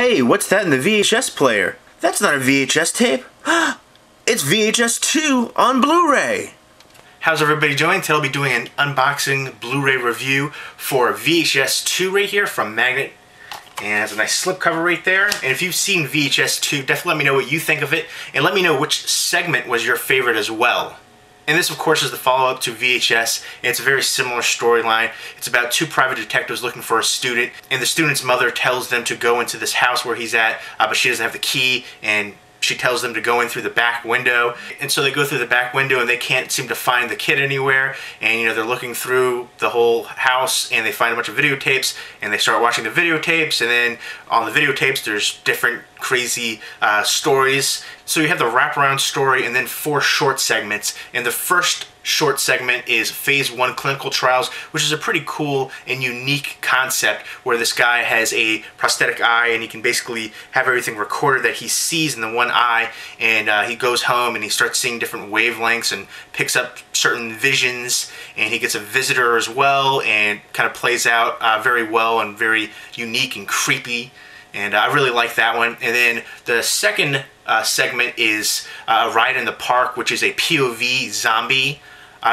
Hey, what's that in the VHS player? That's not a VHS tape. It's VHS 2 on Blu-ray. How's everybody doing? Today I'll be doing an unboxing Blu-ray review for VHS 2 right here from Magnet. And it has a nice slipcover right there. And if you've seen VHS 2, definitely let me know what you think of it. And let me know which segment was your favorite as well. And this, of course, is the follow-up to VHS, and it's a very similar storyline. It's about two private detectives looking for a student, and the student's mother tells them to go into this house where he's at, but she doesn't have the key, and she tells them to go in through the back window. And so they go through the back window and they can't seem to find the kid anywhere. And they're looking through the whole house and they find a bunch of videotapes and they start watching the videotapes, and then on the videotapes there's different crazy stories. So you have the wraparound story and then 4 short segments. And the first short segment is Phase 1 Clinical Trials, which is a pretty cool and unique concept where this guy has a prosthetic eye and he can basically have everything recorded that he sees in the one eye, and he goes home and he starts seeing different wavelengths and picks up certain visions, and he gets a visitor as well, and kind of plays out very well and very unique and creepy. And I really like that one. And then the second segment is Ride in the Park, which is a POV zombie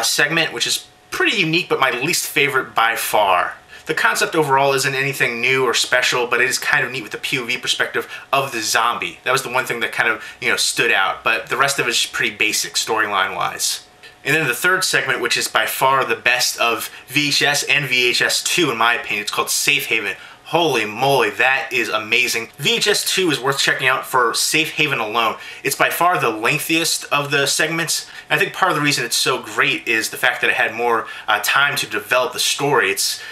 segment, which is pretty unique, but my least favorite by far. The concept overall isn't anything new or special, but it is kind of neat with the POV perspective of the zombie. That was the one thing that kind of, stood out, but the rest of it is pretty basic storyline-wise. And then the third segment, which is by far the best of VHS and VHS 2 in my opinion, it's called Safe Haven. Holy moly, that is amazing. VHS 2 is worth checking out for Safe Haven alone. It's by far the lengthiest of the segments. And I think part of the reason it's so great is the fact that it had more time to develop the story. It's,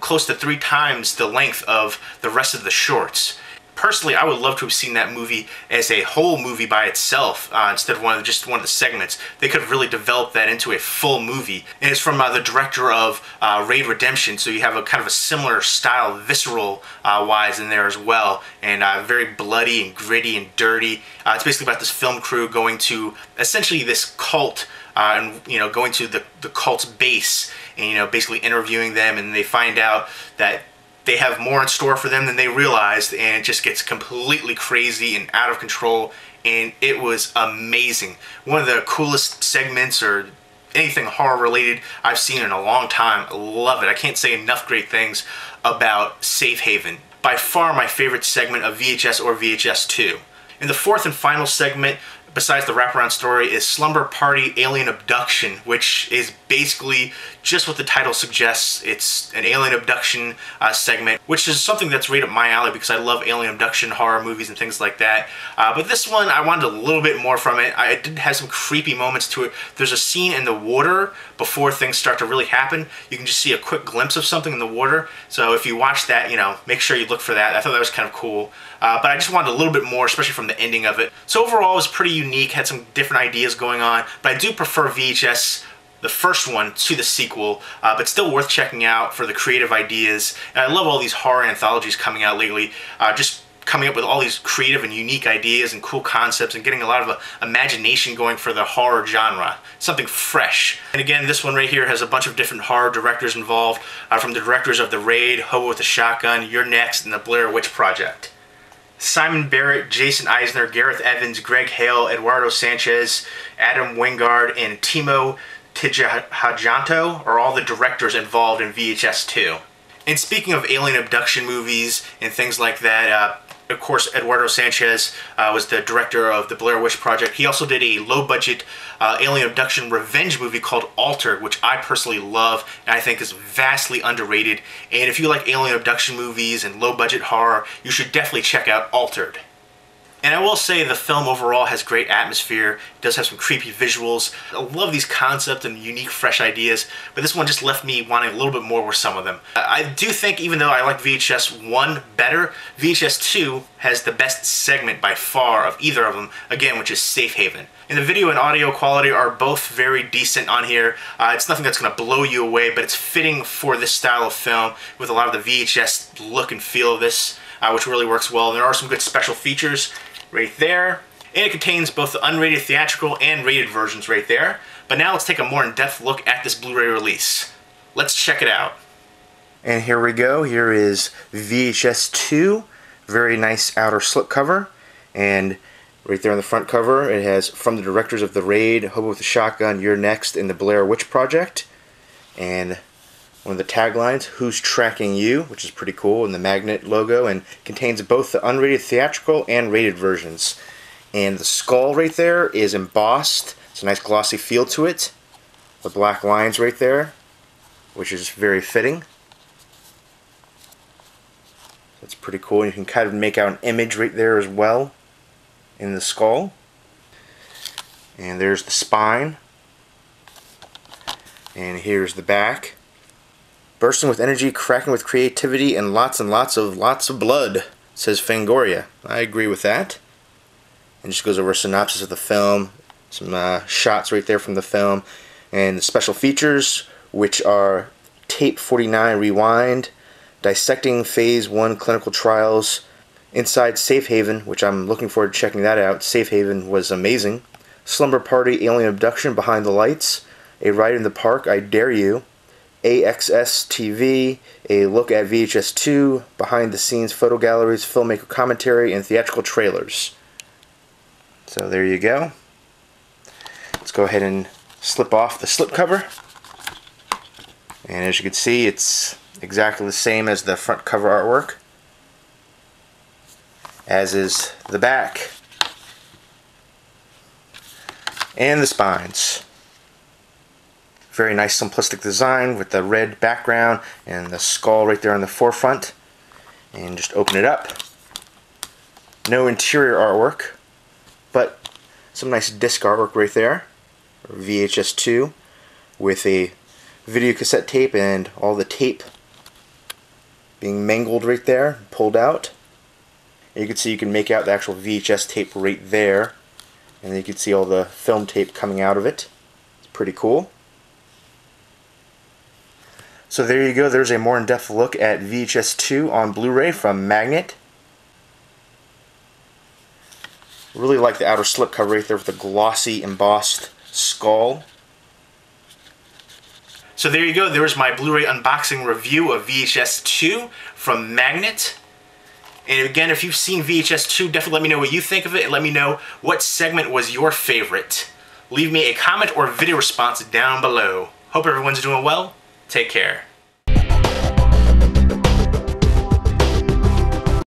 close to 3 times the length of the rest of the shorts. Personally, I would love to have seen that movie as a whole movie by itself instead of just one of the segments. They could have really developed that into a full movie. And it's from the director of Raid Redemption, so you have a kind of a similar style, visceral wise in there as well, and very bloody and gritty and dirty. It's basically about this film crew going to essentially this cult, and going to the cult's base, and basically interviewing them, and they find out that they have more in store for them than they realized, and it just gets completely crazy and out of control, and it was amazing. One of the coolest segments or anything horror related I've seen in a long time. I love it. I can't say enough great things about Safe Haven. By far my favorite segment of VHS or VHS 2. And the fourth and final segment, besides the wraparound story, is Slumber Party Alien Abduction, which is basically just what the title suggests. It's an alien abduction segment, which is something that's right up my alley because I love alien abduction horror movies and things like that. But this one, I wanted a little bit more from it. It did have some creepy moments to it. There's a scene in the water before things start to really happen. You can just see a quick glimpse of something in the water. So if you watch that, make sure you look for that. I thought that was kind of cool. But I just wanted a little bit more, especially from the ending of it. So overall, it was pretty unique, had some different ideas going on, but I do prefer VHS, the first one, to the sequel, but still worth checking out for the creative ideas. And I love all these horror anthologies coming out lately, just coming up with all these creative and unique ideas and cool concepts and getting a lot of imagination going for the horror genre. Something fresh. And again, this one right here has a bunch of different horror directors involved, from the directors of The Raid, Hobo with a Shotgun, You're Next, and the Blair Witch Project. Simon Barrett, Jason Eisner, Gareth Evans, Greg Hale, Eduardo Sanchez, Adam Wingard, and Timo Tjahjanto are all the directors involved in VHS 2. And speaking of alien abduction movies and things like that, of course, Eduardo Sanchez was the director of the Blair Witch Project. He also did a low-budget alien abduction revenge movie called Altered, which I personally love and I think is vastly underrated. And if you like alien abduction movies and low-budget horror, you should definitely check out Altered. And I will say the film overall has great atmosphere. It does have some creepy visuals. I love these concepts and unique, fresh ideas, but this one just left me wanting a little bit more with some of them. I do think, even though I like VHS 1 better, VHS 2 has the best segment by far of either of them, again, which is Safe Haven. And the video and audio quality are both very decent on here. It's nothing that's going to blow you away, but it's fitting for this style of film with a lot of the VHS look and feel of this, which really works well. And there are some good special features right there. And it contains both the unrated theatrical and rated versions right there. But now let's take a more in-depth look at this Blu-ray release. Let's check it out. And here we go. Here is VHS 2 Very nice outer slipcover, and right there on the front cover it has "From the directors of The Raid, Hobo with a Shotgun, You're Next, in the Blair Witch Project," and one of the taglines, "Who's Tracking You," which is pretty cool, and the magnet logo, and contains both the unrated theatrical and rated versions. And the skull right there is embossed. It's a nice glossy feel to it. The black lines right there, which is very fitting. That's pretty cool. You can kind of make out an image right there as well in the skull. And there's the spine. And here's the back. "Bursting with energy, cracking with creativity, and lots of blood," says Fangoria. I agree with that. And just goes over a synopsis of the film, some shots right there from the film, and the special features, which are Tape 49 Rewind, Dissecting Phase 1 Clinical Trials, Inside Safe Haven, which I'm looking forward to checking that out. Safe Haven was amazing. Slumber Party Alien Abduction Behind the Lights, A Ride in the Park, I Dare You, AXS TV, a look at VHS 2, behind the scenes photo galleries, filmmaker commentary, and theatrical trailers. So there you go. Let's go ahead and slip off the slipcover. And as you can see, it's exactly the same as the front cover artwork, as is the back and the spines. Very nice simplistic design with the red background and the skull right there on the forefront. And just open it up. No interior artwork, but some nice disc artwork right there. VHS 2 with a video cassette tape and all the tape being mangled right there, pulled out. And you can see you can make out the actual VHS tape right there. And then you can see all the film tape coming out of it. It's pretty cool. So there you go, there's a more in-depth look at VHS 2 on Blu-ray from Magnet. Really like the outer slipcover right there with the glossy embossed skull. So there you go, there's my Blu-ray unboxing review of VHS 2 from Magnet. And again, if you've seen VHS 2, definitely let me know what you think of it, and let me know what segment was your favorite. Leave me a comment or video response down below. Hope everyone's doing well. Take care.